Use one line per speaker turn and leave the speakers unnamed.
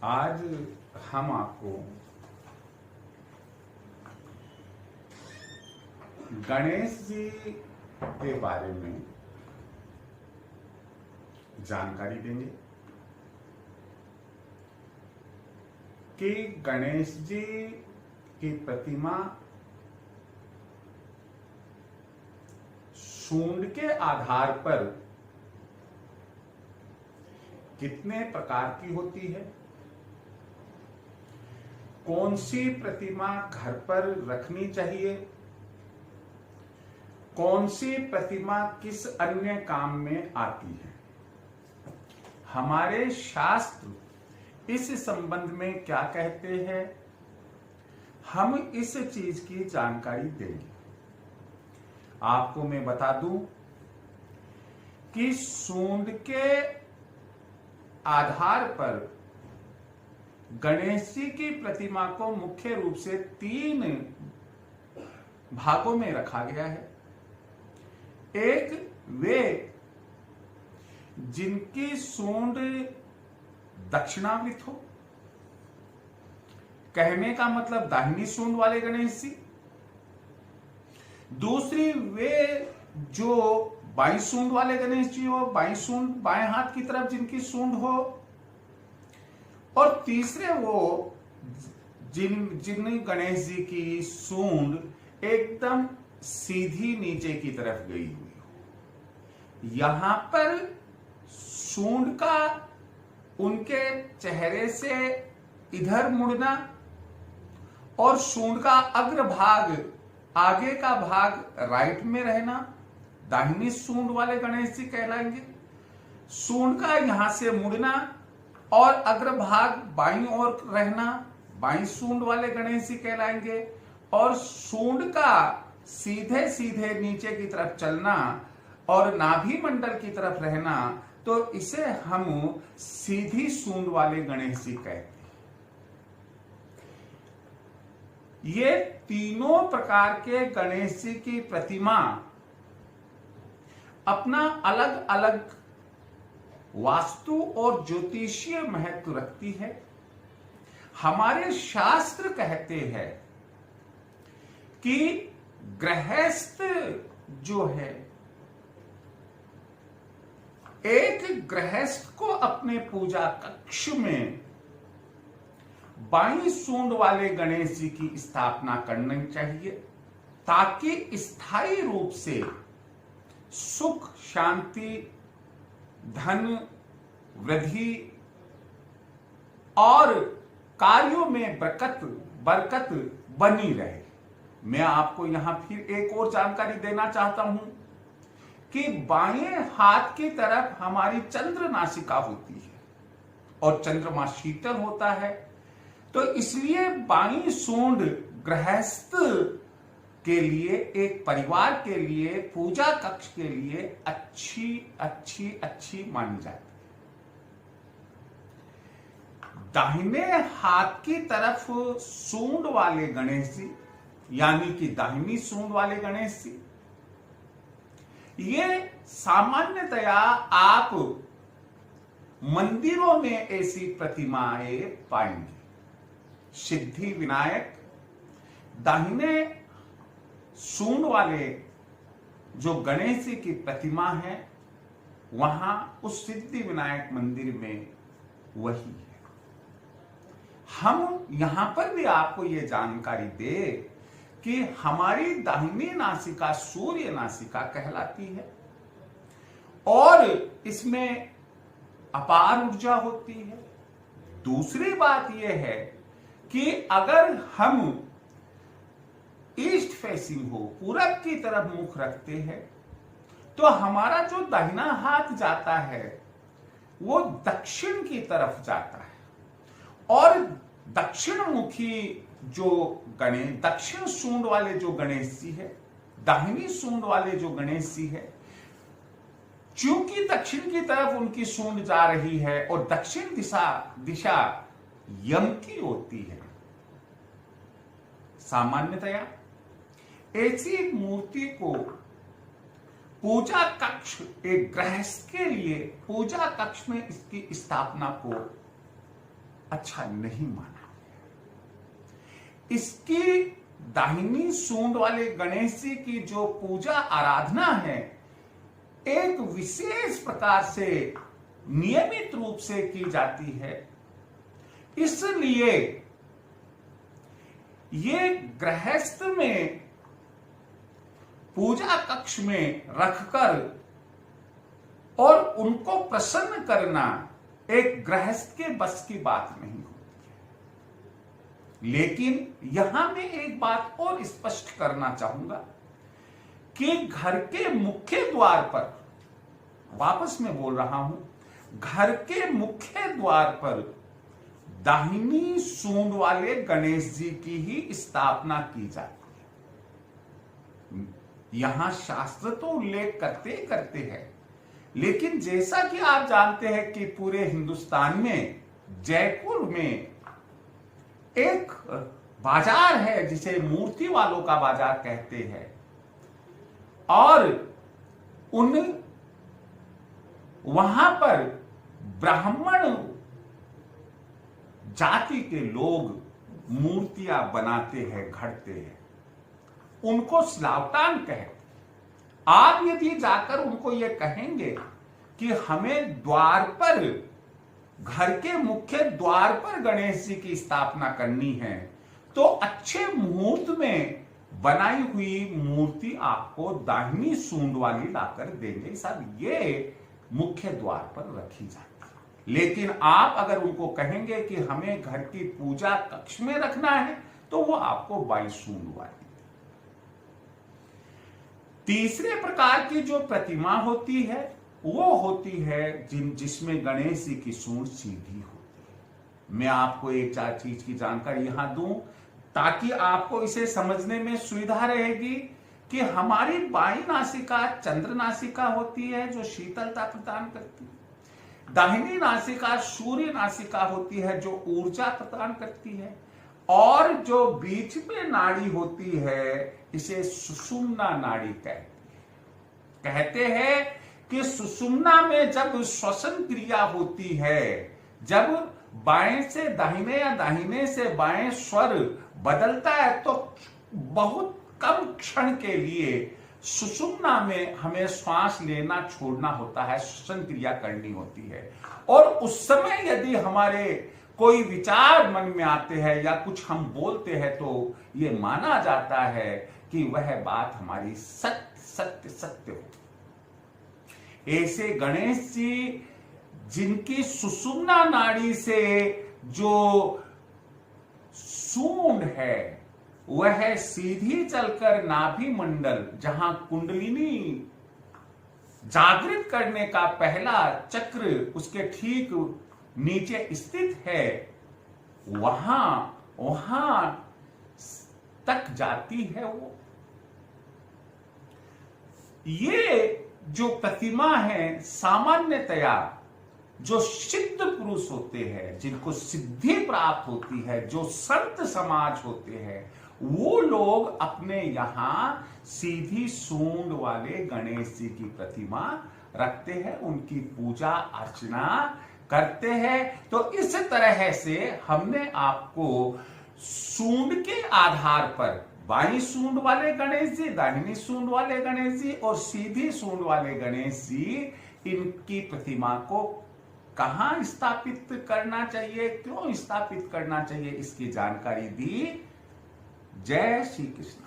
आज हम आपको गणेश जी के बारे में जानकारी देंगे कि गणेश जी की प्रतिमा सूंड के आधार पर कितने प्रकार की होती है, कौन सी प्रतिमा घर पर रखनी चाहिए, कौन सी प्रतिमा किस अन्य काम में आती है, हमारे शास्त्र इस संबंध में क्या कहते हैं, हम इस चीज की जानकारी देंगे। आपको मैं बता दूं कि सूंड के आधार पर गणेश जी की प्रतिमा को मुख्य रूप से 3 भागों में रखा गया है। एक, वे जिनकी सूंड दक्षिणावृत हो, कहने का मतलब दाहिनी सूंड वाले गणेश जी। दूसरी, वे जो बाईं सूंड वाले गणेश जी हो, बाईं सूंड बाएं हाथ की तरफ जिनकी सूंड हो। और तीसरे, वो जिन गणेश जी की सूंड एकदम सीधी नीचे की तरफ गई हुई हो। यहां पर सूंड का उनके चेहरे से इधर मुड़ना और सूंड का अग्रभाग, आगे का भाग राइट में रहना, दाहिनी सूंड वाले गणेश जी कहलाएंगे। सूंड का यहां से मुड़ना और अग्रभाग बाईं ओर रहना, बाईं सूंड वाले गणेश जी कहलाएंगे। और सूंड का सीधे सीधे नीचे की तरफ चलना और नाभि मंडल की तरफ रहना, तो इसे हम सीधी सूंड वाले गणेश जी कहते हैं। ये तीनों प्रकार के गणेश जी की प्रतिमा अपना अलग अलग वास्तु और ज्योतिषीय महत्व रखती है। हमारे शास्त्र कहते हैं कि गृहस्थ जो है, एक गृहस्थ को अपने पूजा कक्ष में बाईं सूंड वाले गणेश जी की स्थापना करनी चाहिए, ताकि स्थायी रूप से सुख, शांति, धन, वृद्धि और कार्यों में बरकत बनी रहे। मैं आपको यहां फिर एक और जानकारी देना चाहता हूं कि बाएं हाथ की तरफ हमारी चंद्र नासिका होती है और चंद्रमा शीतल होता है, तो इसलिए बाईं सूंड गृहस्थ के लिए, एक परिवार के लिए, पूजा कक्ष के लिए अच्छी मानी जाती है। दाहिने हाथ की तरफ सूंड वाले गणेश जी, यानी कि दाहिनी सूंड वाले गणेश जी, ये सामान्यतया आप मंदिरों में ऐसी प्रतिमाएं पाएंगे। सिद्धि विनायक दाहिने सूंड वाले जो गणेश जी की प्रतिमा है, वहां उस सिद्धि विनायक मंदिर में वही है। हम यहां पर भी आपको यह जानकारी दे कि हमारी दाहिनी नासिका सूर्य नासिका कहलाती है और इसमें अपार ऊर्जा होती है। दूसरी बात यह है कि अगर हम ईस्ट फेसिंग हो, पूरब की तरफ मुख रखते हैं, तो हमारा जो दाहिना हाथ जाता है वो दक्षिण की तरफ जाता है। और दक्षिण मुखी जो गणेश, दक्षिण सूंड वाले जो गणेश जी है, दाहिनी सूंड वाले जो गणेश जी है, चूंकि दक्षिण की तरफ उनकी सूंड जा रही है और दक्षिण दिशा यम की होती है, सामान्यतया ऐसी मूर्ति को पूजा कक्ष, एक गृहस्थ के लिए पूजा कक्ष में इसकी स्थापना को अच्छा नहीं माना गया। इसकी दाहिनी सूंड वाले गणेश जी की जो पूजा आराधना है, एक विशेष प्रकार से नियमित रूप से की जाती है। इसलिए ये गृहस्थ में पूजा कक्ष में रखकर और उनको प्रसन्न करना एक गृहस्थ के बस की बात नहीं होती है। लेकिन यहां मैं एक बात और स्पष्ट करना चाहूंगा कि घर के मुख्य द्वार पर, वापस मैं बोल रहा हूं, घर के मुख्य द्वार पर दाहिनी सूंड वाले गणेश जी की ही स्थापना की जाती है। यहां शास्त्र तो उल्लेख करते हैं, लेकिन जैसा कि आप जानते हैं कि पूरे हिंदुस्तान में जयपुर में एक बाजार है जिसे मूर्ति वालों का बाजार कहते हैं, और वहां पर ब्राह्मण जाति के लोग मूर्तियां बनाते हैं, घड़ते हैं, उनको स्लावटान कहते। आप यदि जाकर उनको यह कहेंगे कि हमें द्वार पर, घर के मुख्य द्वार पर गणेश जी की स्थापना करनी है, तो अच्छे मुहूर्त में बनाई हुई मूर्ति आपको दाहिनी सूंड वाली लाकर देंगे, साहब ये मुख्य द्वार पर रखी जाती है। लेकिन आप अगर उनको कहेंगे कि हमें घर की पूजा कक्ष में रखना है, तो वो आपको बाई सूंड वाली। तीसरे प्रकार की जो प्रतिमा होती है वो होती है जिसमें गणेश जी की सूंड सीधी होती है। मैं आपको एक चार चीज की जानकारी यहां दूं ताकि आपको इसे समझने में सुविधा रहेगी कि हमारी बाई नासिका चंद्र नासिका होती है जो शीतलता प्रदान करती है, दाहिनी नासिका सूर्य नासिका होती है जो ऊर्जा प्रदान करती है, और जो बीच में नाड़ी होती है इसे सुषुम्ना नाड़ी कहते हैं कि सुषुम्ना में जब श्वसन क्रिया होती है, जब बाएं से दाहिने या दाहिने से बाएं स्वर बदलता है, तो बहुत कम क्षण के लिए सुषुम्ना में हमें श्वास लेना छोड़ना होता है, श्वसन क्रिया करनी होती है, और उस समय यदि हमारे कोई विचार मन में आते हैं या कुछ हम बोलते हैं तो ये माना जाता है कि वह बात हमारी सत्य हो। ऐसे गणेश जी जिनकी सुषुम्ना नाड़ी से जो सूंड है वह सीधी चलकर नाभि मंडल, जहां कुंडलिनी जागृत करने का पहला चक्र उसके ठीक नीचे स्थित है, वहां तक जाती है वो। ये जो प्रतिमा है सामान्यतया जो सिद्ध पुरुष होते हैं, जिनको सिद्धि प्राप्त होती है, जो संत समाज होते हैं, वो लोग अपने यहां सीधी सूंड वाले गणेश जी की प्रतिमा रखते हैं, उनकी पूजा अर्चना करते हैं। तो इस तरह से हमने आपको सूंड के आधार पर बाई सूंड वाले गणेश जी, दाहिनी सूंड वाले गणेश जी और सीधी सूंड वाले गणेश जी, इनकी प्रतिमा को कहां स्थापित करना चाहिए, क्यों स्थापित करना चाहिए, इसकी जानकारी दी। जय श्री कृष्ण।